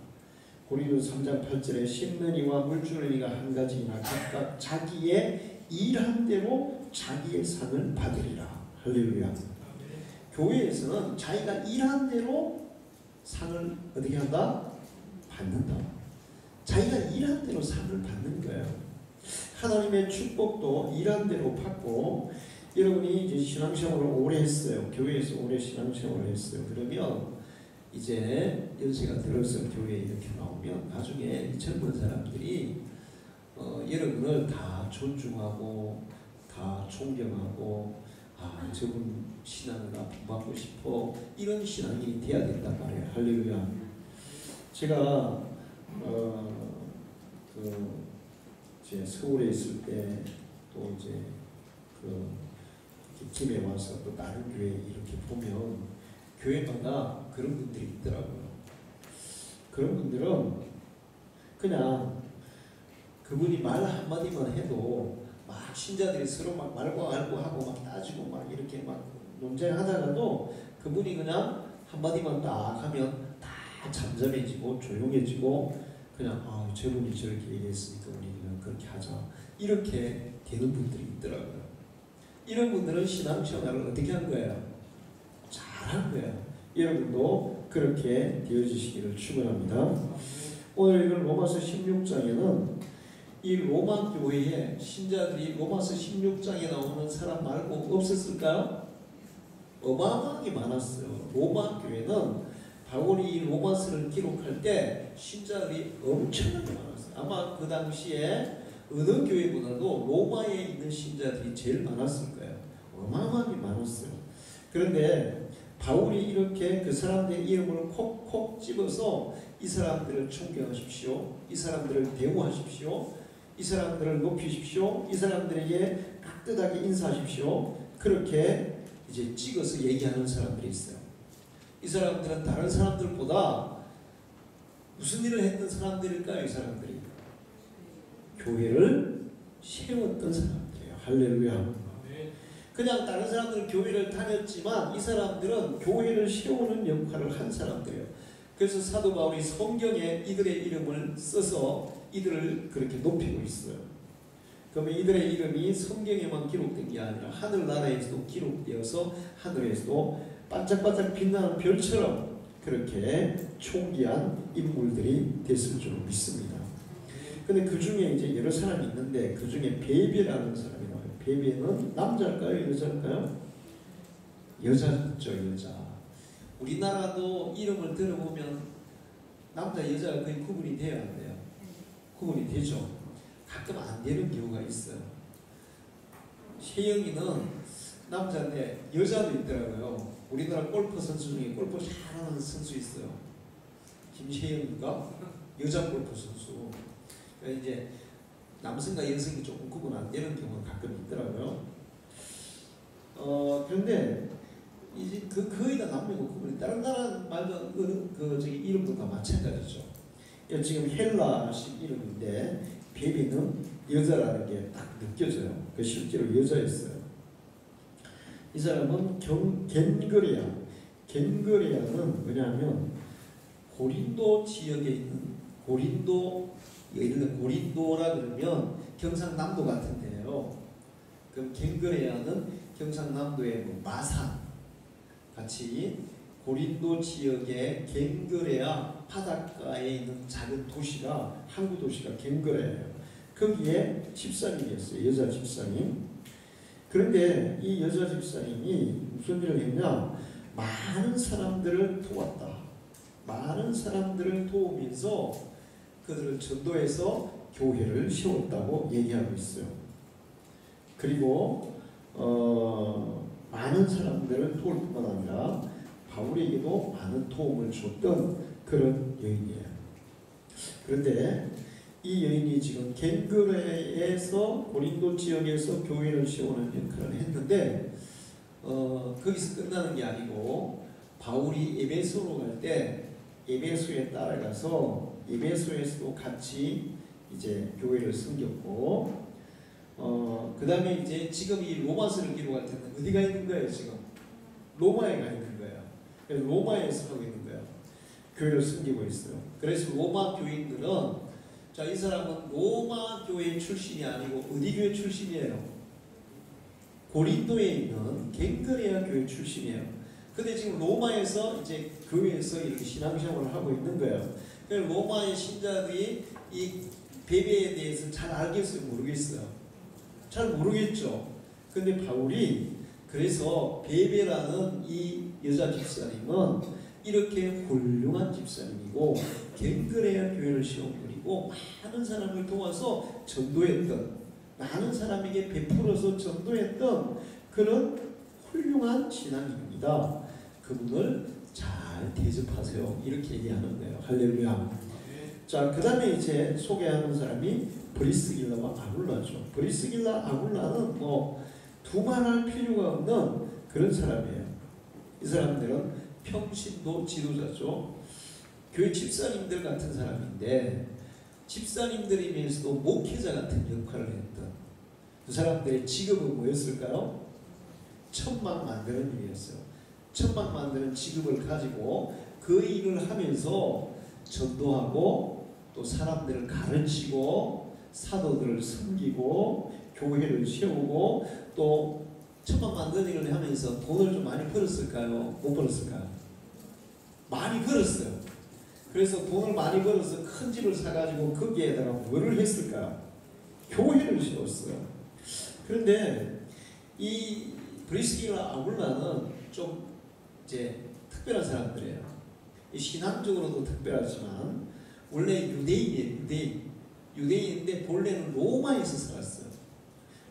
A: 고린도서 3장 8절에 심는 이와 물 주는 이가 한 가지이나 각각 자기의 일한 대로 자기의 상을 받으리라. 할렐루야. 교회에서는 자기가 일한 대로 상을 어떻게 한다? 받는다. 자기가 일한 대로 상을 받는 거예요. 하나님의 축복도 일한 대로 받고, 여러분이 이제 신앙생활을 오래 했어요. 교회에서 오래 신앙생활을 했어요. 그러면 이제 연세가 들어서 교회에 이렇게 나오면 나중에 젊은 사람들이 여러분을 다 존중하고 다 존경하고, 저분 신앙을 나 본받고 싶어, 이런 신앙이 돼야 된단 말이에요. 할렐루야. 제가 제 서울에 있을 때 또 이제 집에 와서 또 다른 교회 이렇게 보면 교회마다 그런 분들이 있더라고요. 그런 분들은 그냥 그분이 말 한마디만 해도 막 신자들이 서로 막 말고 알고 하고 막 따지고 막 이렇게 막 논쟁하다가도 그분이 그냥 한마디만 딱 하면 다 잠잠해지고 조용해지고 그냥 저분이 저렇게 얘기했으니까 우리 그냥 그렇게 하자, 이렇게 되는 분들이 있더라고요. 이런 분들은 신앙생활을 어떻게 한 거예요? 잘한 거예요. 여러분도 그렇게 되어지시기를 축원합니다. 오늘 읽은 로마서 16장에는 이 로마 교회에 신자들이 로마서 16장에 나오는 사람 말고 없었을까요? 어마어마하게 많았어요. 로마 교회는 바울이 이 로마서를 기록할 때 신자들이 엄청나게 많았어요. 아마 그 당시에 어느 교회보다도 로마에 있는 신자들이 제일 많았을 거예요. 어마어마하게 많았어요. 그런데 바울이 이렇게 그 사람들의 이름을 콕콕 집어서 이 사람들을 존경하십시오, 이 사람들을 대우하십시오, 이 사람들을 높이십시오, 이 사람들에게 깍듯하게 인사하십시오, 그렇게 이제 찍어서 얘기하는 사람들이 있어요. 이 사람들은 다른 사람들보다 무슨 일을 했던 사람들일까요? 이 사람들이 교회를 세웠던 사람들이에요. 할렐루야. 그냥 다른 사람들은 교회를 다녔지만 이 사람들은 교회를 세우는 역할을 한 사람들이에요. 그래서 사도 바울이 성경에 이들의 이름을 써서 이들을 그렇게 높이고 있어요. 그러면 이들의 이름이 성경에만 기록된 게 아니라 하늘나라에서도 기록되어서 하늘에서도 반짝반짝 빛나는 별처럼 그렇게 존귀한 인물들이 됐을 줄 믿습니다. 근데 그 중에 이제 여러 사람이 있는데 그 중에 베베라는 사람이 나와요. 베베는 남자일까요? 여자일까요? 여자죠, 여자. 우리나라도 이름을 들어보면 남자, 여자가 거의 구분이 돼야 안 돼요. 구분이 되죠. 가끔 안 되는 경우가 있어요. 세영이는 남자인데 여자도 있더라고요. 우리나라 골프 선수 중에 골프 잘하는 선수 있어요. 김세영인가? 여자 골프 선수. 그러니까 이제 남성과 여성이 조금 구분 안 되는 경우가 가끔 있더라고요. 그런데 이제 거의 다 남녀고 구분이, 다른 나라 말도 저기 이름도 다 마찬가지죠. 지금 헬라식 이름인데 베비는 여자라는 게 딱 느껴져요. 그 실제로 여자였어요. 이 사람은 겐그레아. 겐그레아는 뭐냐면 고린도 지역에 있는 예를 들어 고린도라 그러면 경상남도 같은 데예요. 그럼 겐그레아는 경상남도의 마산 같이 고린도 지역의 겐그레아 바닷가에 있는 작은 도시가, 항구 도시가 겐그레아예요. 거기에 집사님이었어요. 여자 집사님. 그런데 이 여자 집사님이 무슨 일을 했냐? 많은 사람들을 도왔다. 많은 사람들을 도우면서 그들을 전도해서 교회를 세웠다고 얘기하고 있어요. 그리고 많은 사람들을 도울 뿐만 아니라 바울에게도 많은 도움을 줬던 그런 여인이에요. 그런데 이 여인이 지금 겐그레에서 고린도 지역에서 교회를 세우는 역할을 했는데 거기서 끝나는 게 아니고 바울이 에베소로 갈 때 에베소에 따라가서 에베소에서도 같이 이제 교회를 섬겼고 그 다음에 이제 지금 이 로마서를 기록할 때는 어디가 있는 거예요? 지금 로마에 가 있는 거예요. 그래서 로마에서 하고 있는 거예요. 교회를 섬기고 있어요. 그래서 로마 교인들은 자, 이 사람은 로마 교회 출신이 아니고 어디 교회 출신이에요? 고린도에 있는 갱그레아 교회 출신이에요. 근데 지금 로마에서 이제 교회에서 이렇게 신앙생활을 하고 있는 거예요. 그래서 로마의 신자들이 이 베베에 대해서 잘 알겠어요? 모르겠어요? 잘 모르겠죠. 근데 바울이 그래서 베베라는 이 여자 집사님은 이렇게 훌륭한 집사님이고 갱그레아 교회를 세운 분이고 많은 사람을 도와서 전도했던 많은 사람에게 베풀어서 전도했던 그런 훌륭한 신앙인입니다. 그분을 잘 대접하세요. 이렇게 얘기하는 거예요. 할렐루야. 자, 그 다음에 이제 소개하는 사람이 브리스길라와 아굴라죠. 브리스길라, 아굴라는 뭐 두말할 필요가 없는 그런 사람이에요. 이 사람들은 평신도 지도자죠. 교회 집사님들 같은 사람인데 집사님들이면서도 목회자 같은 역할을 했던 그 사람들의 직업은 뭐였을까요? 천막 만드는 일이었어요. 천막 만드는 직업을 가지고 그 일을 하면서 전도하고 또 사람들을 가르치고 사도들을 섬기고 교회를 세우고 또 천막 만드는 일을 하면서 돈을 좀 많이 벌었을까요? 못 벌었을까요? 많이 벌었어요. 그래서 돈을 많이 벌어서 큰 집을 사가지고 거기에다가 뭐를 했을까요? 교회를 세웠어요. 그런데 이 브리스길라 아굴라는 좀 이제 특별한 사람들이에요. 신앙적으로도 특별하지만 원래 유대인이에요. 유대인인데 본래는 로마에서 살았어요.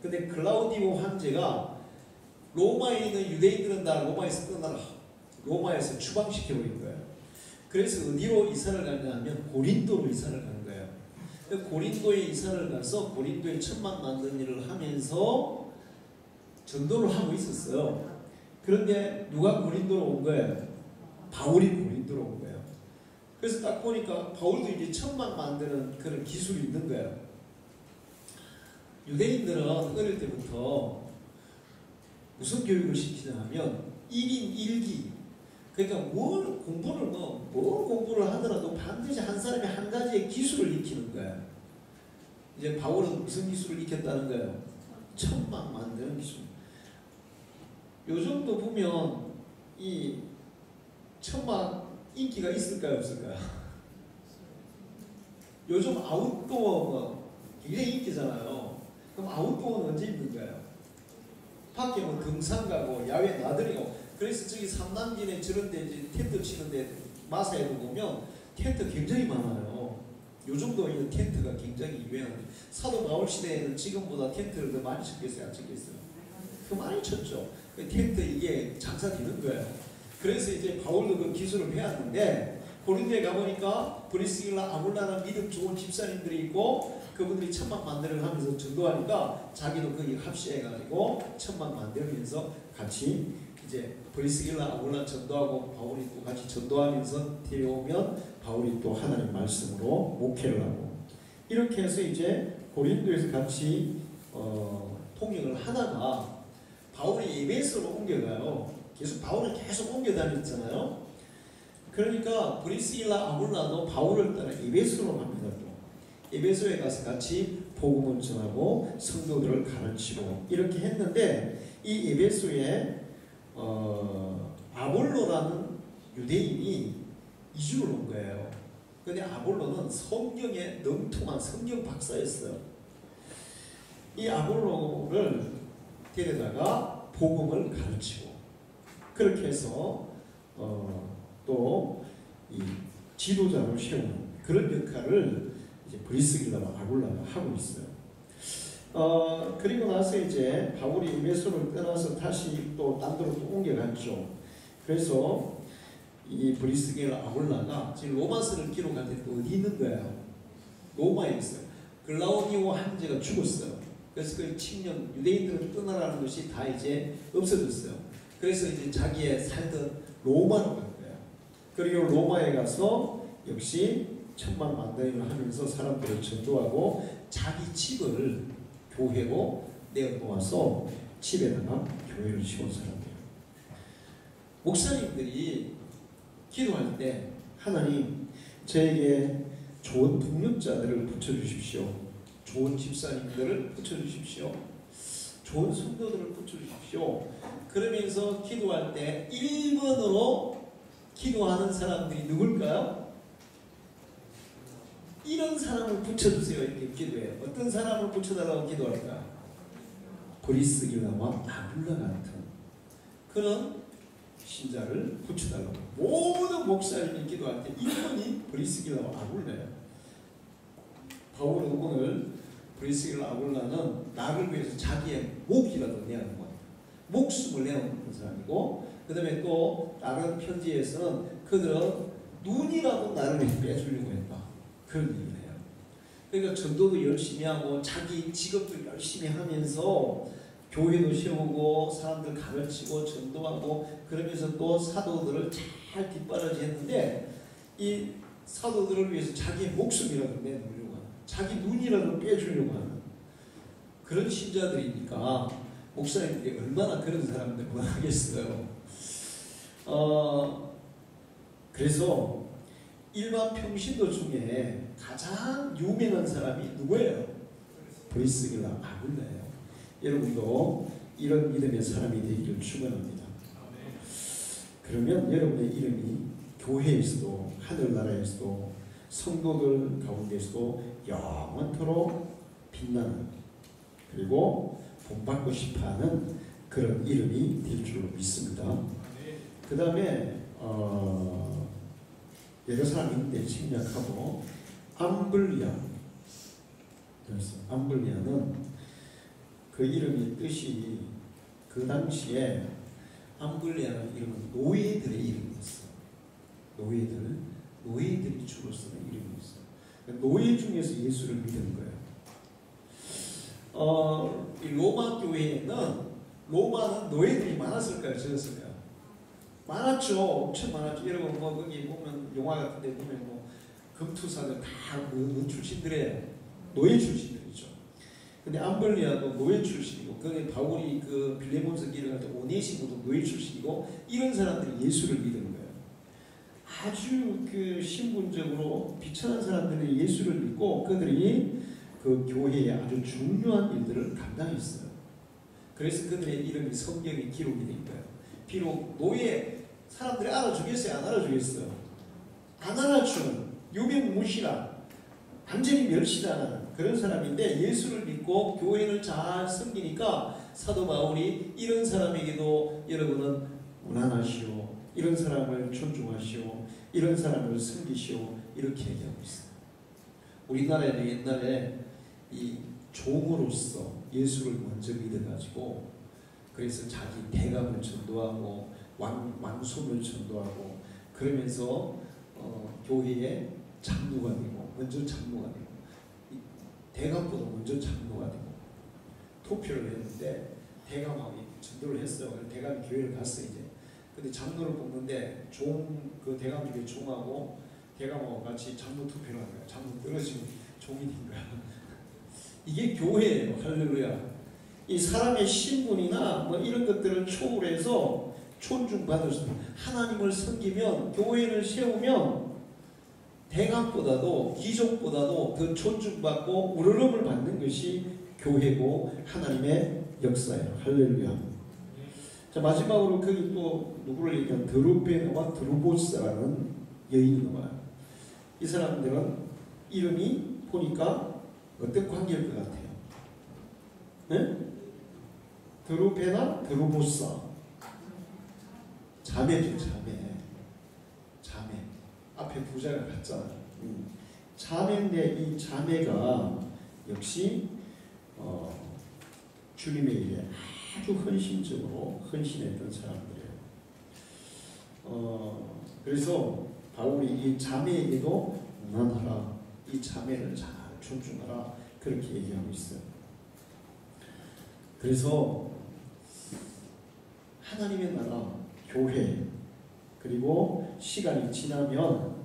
A: 근데 클라우디오 황제가 로마에 있는 유대인들은 다 로마에서 떠나라. 로마에서 추방시켜버린 거예요. 그래서 어디로 이사를 가냐면 고린도로 이사를 간 거예요. 고린도에 이사를 가서 고린도에 천막 만드는 일을 하면서 전도를 하고 있었어요. 그런데 누가 고린도로 온 거예요? 바울이 고린도로 온 거예요. 그래서 딱 보니까 바울도 이제 천막 만드는 그런 기술이 있는 거예요. 유대인들은 어릴 때부터 무슨 교육을 시키냐 하면 1인 1기. 그러니까 뭘 공부를 하더라도 반드시 한 사람이 한 가지의 기술을 익히는 거예요. 이제 바울은 무슨 기술을 익혔다는 거예요? 천막 만드는 기술. 요즘도 보면 이 천막 인기가 있을까요, 없을까요? 요즘 아웃도어가 굉장히 인기잖아요. 그럼 아웃도어는 언제 입는 거예요? 밖에 뭐 등산 가고 야외 나들이고. 그래서 저기 삼남진에 저런데 이제 텐트 치는데 마사에도 보면 텐트 굉장히 많아요. 요즘도 이 텐트가 굉장히 유행합니다. 사도 바울 시대에는 지금보다 텐트를 더 많이 쳤겠어요, 안 쳤겠어요? 그 많이 쳤죠. 그 텐트 이게 장사되는 거예요. 그래서 이제 바울도 그 기술을 배웠는데 고린도에 가보니까 브리스길라 아굴라라는 믿음 좋은 집사님들이 있고 그분들이 천막 만들어 하면서 전도하니까 자기도 거기 합시해가지고 천막 만들면서 같이 이제 브리스길라 아굴라 전도하고 바울이 또 같이 전도하면서 데려오면 바울이 또 하나님 말씀으로 목회를 하고 이렇게 해서 이제 고린도에서 같이 통역을 하다가 바울이 에베소로 옮겨가요. 바울을 계속 옮겨 다녔잖아요. 그러니까 브리스길라 아굴라도 바울을 따라 에베소로 갑니다. 또 에베소에 가서 같이 복음을 전하고 성도들을 가르치고 이렇게 했는데 이 에베소에 아볼로라는 유대인이 이주를 온 거예요. 근데 아볼로는 성경에 능통한 성경 박사였어요. 이 아볼로를 데려다가 복음을 가르치고 그렇게 해서 또 이 지도자를 세우는 그런 역할을 이제 브리스길라와 아굴라가 하고 있어요. 그리고 나서 이제 바울이 에베소를 떠나서 다시 또 딴 데로 또 옮겨갔죠. 그래서 이 브리스길라 아굴라가 지금 로마서를 기록할 때 또 어디 있는 거예요? 로마에 있어요. 글라우디오 황제가 죽었어요. 그래서 그 칙령 유대인들은 떠나라는 것이 다 이제 없어졌어요. 그래서 이제 자기의 살던 로마로 간 거야. 그리고 로마에 가서 역시 천만 만다임을 하면서 사람들을 전도하고 자기 집을 교회로 내어놓아서 집에다가 교회를 지은 사람이에요. 목사님들이 기도할 때 하나님 저에게 좋은 동력자들을 붙여주십시오. 좋은 집사님들을 붙여주십시오. 좋은 성도들을 붙여주십시오. 그러면서 기도할 때 1번으로 기도하는 사람들이 누굴까요? 이런 사람을 붙여주세요. 이렇게 기도해요. 어떤 사람을 붙여달라고 기도할까? 브리스길라와 아굴라 같은 그런 신자를 붙여달라고. 모든 목사님이 기도할 때 1번이 브리스길라와 아굴라예요. 바울은 오늘 브리스길라 아굴라는 나를 위해서 자기의 목이라도 내는 거예요. 목숨을 내놓는 사람이고, 그 다음에 또 다른 편지에서는 그들은 눈이라도 나를 위해 빼주려고 했다. 그런 얘기를 해요. 그러니까 전도도 열심히 하고 자기 직업도 열심히 하면서 교회도 세우고 사람들 가르치고 전도하고 그러면서 또 사도들을 잘 뒷바라지 했는데, 이 사도들을 위해서 자기의 목숨이라도 내놓으려고 하는, 자기 눈이라도 빼주려고 하는 그런 신자들이니까 목사님들이 얼마나 그런 사람들 원하겠어요. 그래서 일반 평신도 중에 가장 유명한 사람이 누구예요? 브리스길라 아굴라예요. 여러분도 이런 믿음의 사람이 되기를 축원합니다. 그러면 여러분의 이름이 교회에서도 하늘나라에서도 성도들 가운데서도 영원토록 빛나는, 그리고 본받고 싶어하는 그런 이름이 될 줄 믿습니다. 그 다음에 여러 사람이 있는데 침략하고 암블리아. 그래서 암블리아는 그 이름의 뜻이 그 당시에 암블리아라는 이름은 노예들의 이름이었어요. 노예들이 주로 쓰는 이름이었어요. 노예 중에서 예수를 믿은 거예요. 이 로마 교회에는, 로마는 노예들이 많았을까요? 적었을까요? 많았죠. 엄청 많았죠. 여러분 뭐 거기 보면 영화 같은 데 보면 뭐 금투사들 다 그 출신들의 노예 출신들이죠. 근데 암블리아도 노예 출신이고, 거기 바울이 그 빌레몬서 길을 갈 때 오네시모도 노예 출신이고, 이런 사람들이 예수를 믿은 거예요. 아주 그 신분적으로 비천한 사람들이 예수를 믿고 그들이 그 교회의 아주 중요한 일들을 감당했어요. 그래서 그들의 이름이 성경에 기록이 된 거예요. 비록 노예 사람들이 알아주겠어요? 안 알아주겠어요? 안 알아주는 유명무실한 완전히 멸시당하는 그런 사람인데, 예수를 믿고 교회를 잘 섬기니까 사도 바울이 이런 사람에게도 여러분은 무난하시오, 이런 사람을 존중하시오, 이런 사람을 섬기시오, 이렇게 얘기하고 있어요. 우리나라에도 옛날에 이 종으로서 예수를 먼저 믿어가지고, 그래서 자기 대감을 전도하고 왕손을 전도하고 그러면서 교회에 장로가 되고, 먼저 장로가 되고, 대감보다 먼저 장로가 되고, 투표를 했는데 대감하고 전도를 했어요. 대감이 교회를 갔어 이제. 근데 장로를 뽑는데 그 대감 중에 종하고 대감하고 같이 장로 투표를 한 거야. 장로 떨어지면 종이 된 거야. 이게 교회예요. 할렐루야. 이 사람의 신분이나 뭐 이런 것들을 초월해서 존중받을 수 있는, 하나님을 섬기면, 교회를 세우면 대감보다도 귀족보다도 더 존중받고 우러름을 받는 것이 교회고 하나님의 역사예요. 할렐루야. 자, 마지막으로 거기 또 누구를 얘기하면 드루베나와 드루보스라는 여인이 나와요. 이 사람들은 이름이 보니까 어떤 관계일 것 같아요? 네? 드루베나 드루보사. 자매죠, 자매. 앞에 부자가 같잖아. 자매인데 이 자매가 역시 주님의 일에 아주 헌신적으로 헌신했던 사람들이에요. 그래서 바울이 이 자매에게도 무난하라, 이 자매를 잘 존중하라, 그렇게 얘기하고 있어요. 그래서 하나님의 나라, 교회, 그리고 시간이 지나면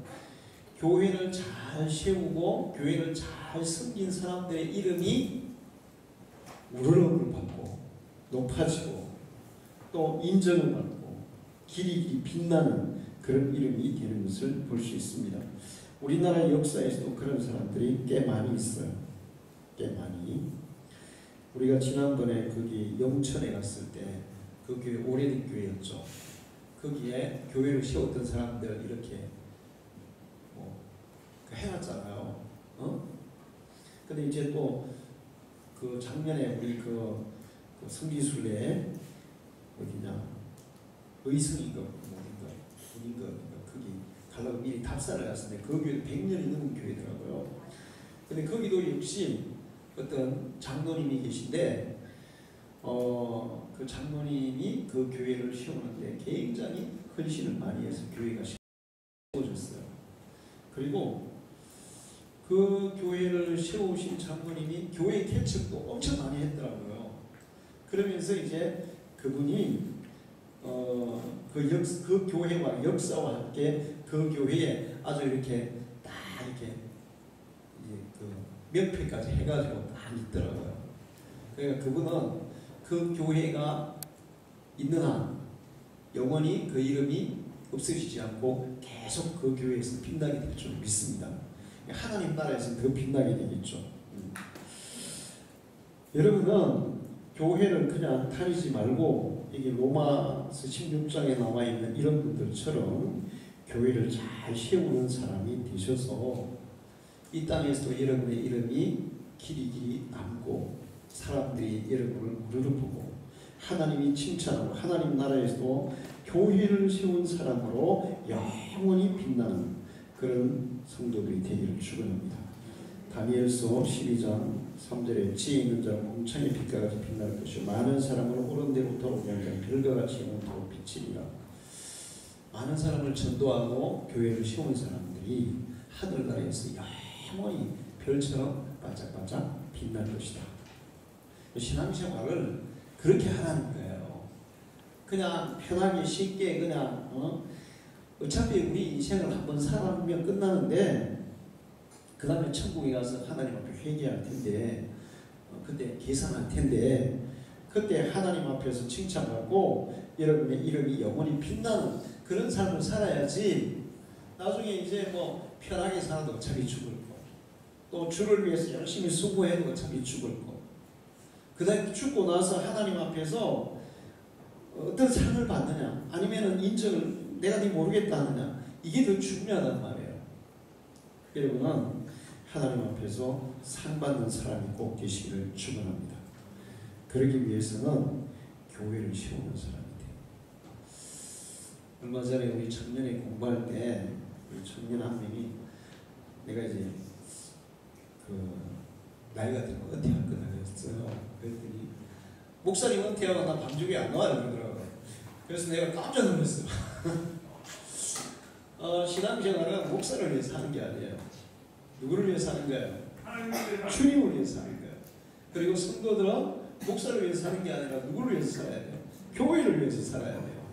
A: 교회를 잘 세우고 교회를 잘 섬긴 사람들의 이름이 우러러을 받고 높아지고 또 인정을 받고 길이 빛나는 그런 이름이 되는 것을 볼 수 있습니다. 우리나라 역사에서도 그런 사람들이 꽤 많이 있어요. 꽤 많이. 우리가 지난번에 거기 영천에 갔을 때 그 교회 오래된 교회였죠. 거기에 교회를 세웠던 사람들 이렇게 해놨잖아요. 근데 이제 또 그 작년에 우리 그 성지순례 어디냐 의성인가 어딘가 거기 가려고 미리 답사를 갔었는데 그 교회도 100년이 넘은 교회더라고요. 근데 거기도 역시 어떤 장로님이 계신데 그 장로님이 그 교회를 세우는데 굉장히 헌신을 많이 해서 교회가 세워졌어요. 그리고 그 교회를 세우신 장로님이 교회 개척도 엄청 많이 했더라고요. 그러면서 이제 그분이 그 교회와 역사와 함께 그 교회에 아주 이렇게 딱 이렇게 그 명패까지 해가지고 딱 있더라고요. 그러니까 그분은 그 교회가 있는 한 영원히 그 이름이 없어지지 않고 계속 그 교회에서 빛나게 될 줄 믿습니다. 하나님 나라에서 더 빛나게 되겠죠. 여러분은 교회를 그냥 다니지 말고 이게 로마서 16장에 나와 있는 이런 분들처럼 교회를 잘 세우는 사람이 되셔서 이 땅에서도 여러분의 이름이 길이 남고 사람들이 여러분을 우르르 보고 하나님이 칭찬하고 하나님 나라에서도 교회를 세운 사람으로 영원히 빛나는 그런 성도들이 되기를 축원합니다. 다니엘서 12장 3절에 지혜 있는 자는 공창의 빛과 같이 빛날 것이요 많은 사람을 옳은 대로 돌아오게 한 자는 별과 같이 영원토록 비치리라. 많은 사람을 전도하고 교회를 세운 사람들이 하늘나라에서 영원히 별처럼 반짝반짝 빛날 것이다. 신앙생활을 그렇게 하라는 거예요. 그냥 편하게 쉽게 그냥 어차피 우리 인생을 한번 살아보면 끝나는데 그 다음에 천국에 가서 하나님 앞에 회개할 텐데 그때 계산할 텐데 그때 하나님 앞에서 칭찬받고 여러분의 이름이 영원히 빛나는 그런 삶을 살아야지 나중에 이제 뭐 편하게 살아도 어차피 죽을 거 또 주를 위해서 열심히 수고해도 어차피 죽을 거 그 다음에 죽고 나서 하나님 앞에서 어떤 상을 받느냐 아니면은 인정을 내가 네 모르겠다 하느냐 이게 더 중요하단 말이에요. 여러분은 하나님 앞에서 상 받는 사람이 꼭 되시기를 축원합니다. 그러기 위해서는 교회를 세우는 사람이 돼요. 얼마 전에 우리 청년회 공부할 때 우리 청년 한 명이 내가 이제 나이가 들면 은퇴할 거다 그랬어요. 그랬더니 목사님 은퇴하고 나 방주교회 안 나와요 그러더라고요. 그래서 내가 깜짝 놀랐어요. 신앙생활은 목사를 위해서 하는 게 아니에요. 누구를 위해서 하는 거예요? 주님을 위해서 하는 거예요. 그리고 성도들은 목사를 위해서 하는 게 아니라 누구를 위해서 살아야 돼요? 교회를 위해서 살아야 돼요.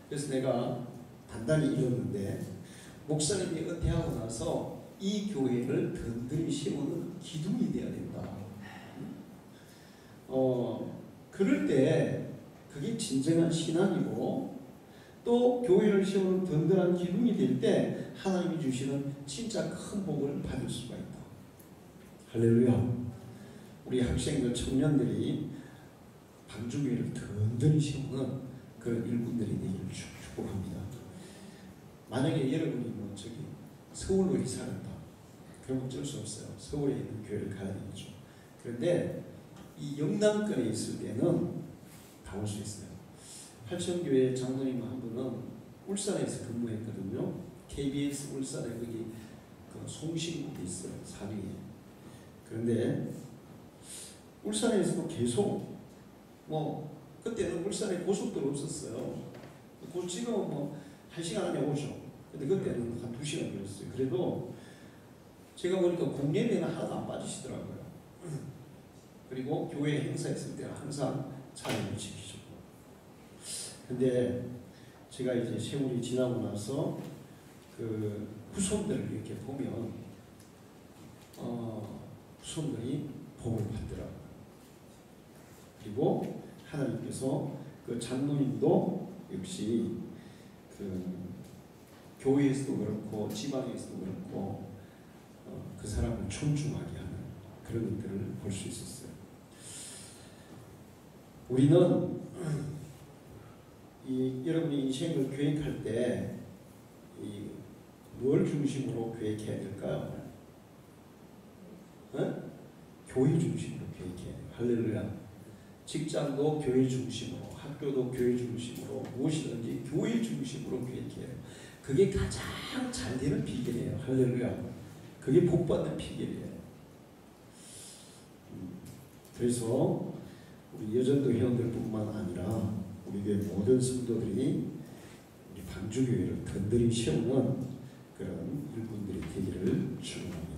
A: 그래서 내가 단단히 이뤘는데 목사님이 은퇴하고 나서 이 교회를 든든히 세우는 기둥이 되어야 된다. 그럴 때 그게 진정한 신앙이고 또 교회를 세우는 든든한 기둥이 될 때 하나님이 주시는 진짜 큰 복을 받을 수가 있다. 할렐루야. 우리 학생들 청년들이 방주교회를 든든히 세우는 그런 일꾼들이 되기를 축복합니다. 만약에 여러분이 뭐 저기 서울로 이사한다. 그럼 어쩔 수 없어요. 서울에 있는 교회를 가야 되겠죠. 그런데 이 영남권에 있을 때는 다 올 수 있어요. 팔천교회 장로님 한 분은 울산에서 근무했거든요. KBS 울산에 거기 그 송신국이 있어요. 산 위에. 그런데 울산에서도 계속 뭐 그때는 울산에 고속도로 없었어요. 지금은 뭐 1시간 안에 오죠. 근데 그때는 한 2시간 걸렸어요. 그래도 제가 보니까 공예매는 하나도 안 빠지시더라고요. 그리고 교회 행사 있을 때 항상 차례를 지키셨고 근데 제가 이제 세월이 지나고 나서 그 후손들을 이렇게 보면 후손들이 복을 받더라고요. 그리고 하나님께서 그 장로님도 역시 그 교회에서도 그렇고 지방에서도 그렇고 그 사람을 존중하게 하는 그런 것들을 볼 수 있었어요. 우리는 여러분이 인생을 계획할 때 뭘 중심으로 계획해야 될까요? 교회 중심으로 계획해야 돼요. 할렐루야. 직장도 교회 중심으로, 학교도 교회 중심으로, 무엇이든지 교회 중심으로 계획해요. 그게 가장 잘 되는 비결이에요. 할렐루야. 그게 복받는 비결이에요. 그래서 우리 여전도 회원들뿐만 아니라 우리 교회 모든 성도들이 우리 방주교회를 든든히 세우는 그런 일꾼들이 되기를 축원합니다.